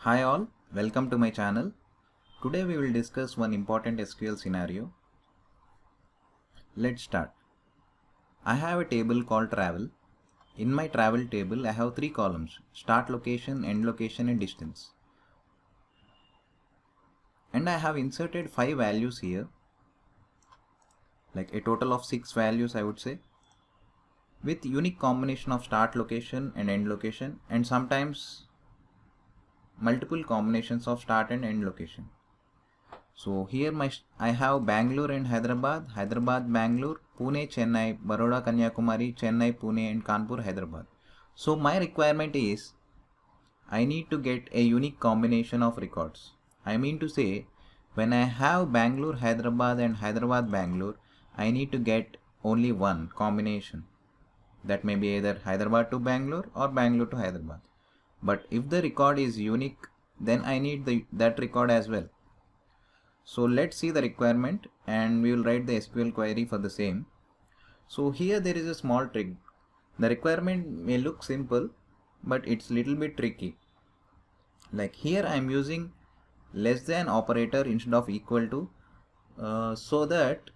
Hi all, welcome to my channel. Today we will discuss one important SQL scenario. Let's start. I have a table called travel. In my travel table I have three columns: start location, end location and distance. And I have inserted 5 values here, like a total of 6 values I would say, with unique combination of start location and end location, and sometimes multiple combinations of start and end location. So here I have Bangalore and Hyderabad, Hyderabad, Bangalore, Pune, Chennai, Baroda, Kanyakumari, Chennai, Pune and Kanpur, Hyderabad. So my requirement is I need to get a unique combination of records. I mean to say, when I have Bangalore, Hyderabad and Hyderabad, Bangalore, I need to get only one combination. That may be either Hyderabad to Bangalore or Bangalore to Hyderabad. But if the record is unique, then I need that record as well. So let's see the requirement and we will write the SQL query for the same. So here there is a small trick. The requirement may look simple, but it's little bit tricky. Like here I am using less than operator instead of equal to, so that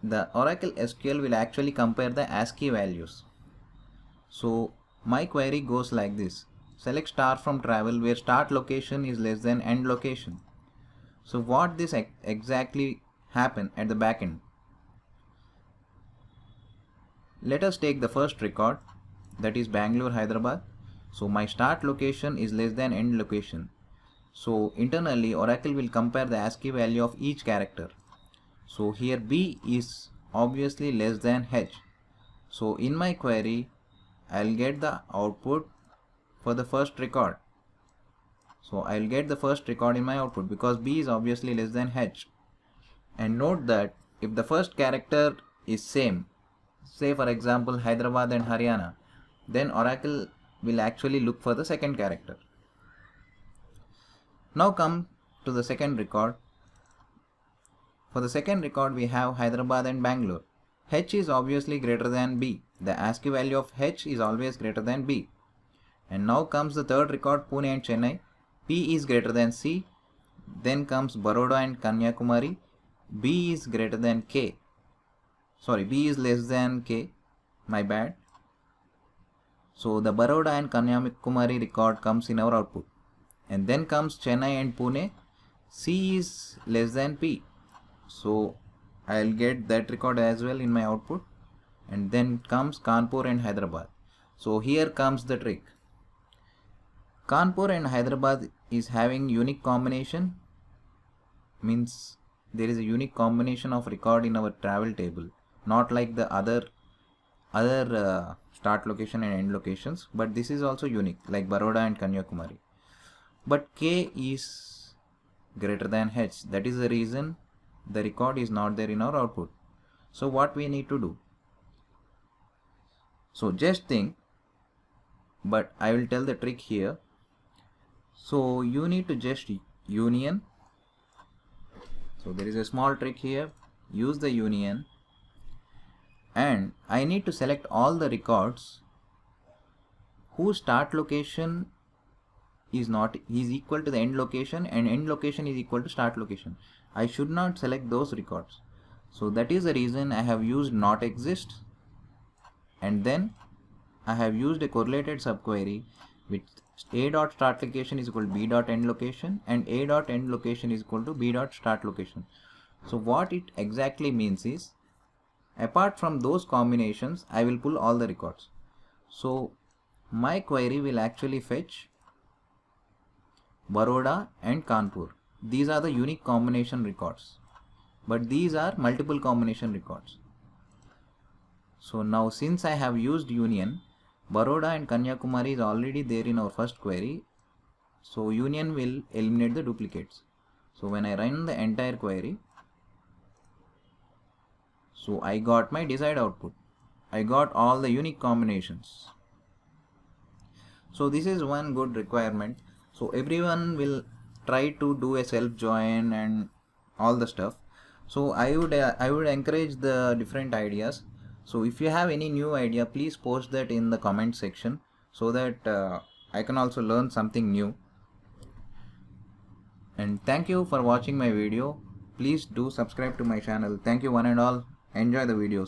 the Oracle SQL will actually compare the ASCII values. So my query goes like this: select star from travel where start location is less than end location. So what this exactly happen at the back end? Let us take the first record, that is Bangalore, Hyderabad. So my start location is less than end location. So internally Oracle will compare the ASCII value of each character. So here B is obviously less than H. So in my query I'll get the output for the first record. So I'll get the first record in my output because B is obviously less than H. And note that if the first character is same, say for example Hyderabad and Haryana, then Oracle will actually look for the second character. Now come to the second record. For the second record we have Hyderabad and Bangalore. H is obviously greater than B. The ASCII value of H is always greater than B. And now comes the third record, Pune and Chennai. P is greater than C. Then comes Baroda and Kanyakumari. B is greater than K. Sorry, B is less than K. My bad. So the Baroda and Kanyakumari record comes in our output. And then comes Chennai and Pune. C is less than P. So I'll get that record as well in my output. And then comes Kanpur and Hyderabad. So here comes the trick. Kanpur and Hyderabad is having unique combination, means there is a unique combination of record in our travel table, not like the other start location and end locations, but this is also unique like Baroda and Kanyakumari. But K is greater than H. That is the reason the record is not there in our output. So what we need to do? So just think, but I will tell the trick here. So you need to just union. So there is a small trick here. Use the union, and I need to select all the records whose start location is equal to the end location and end location is equal to start location. I should not select those records. So that is the reason I have used not exist, and then I have used a correlated subquery with a dot start location is equal to b dot end location and a dot end location is equal to b dot start location. So what it exactly means is, apart from those combinations, I will pull all the records. So my query will actually fetch Baroda and Kanpur. These are the unique combination records, but these are multiple combination records. So now since I have used union, Baroda and Kanyakumari is already there in our first query. So union will eliminate the duplicates. So when I run the entire query, so I got my desired output. I got all the unique combinations. So this is one good requirement. So everyone will try to do a self join and all the stuff. So I would encourage the different ideas. So if you have any new idea, please post that in the comment section so that I can also learn something new. And thank you for watching my video. Please do subscribe to my channel. Thank you one and all. Enjoy the videos.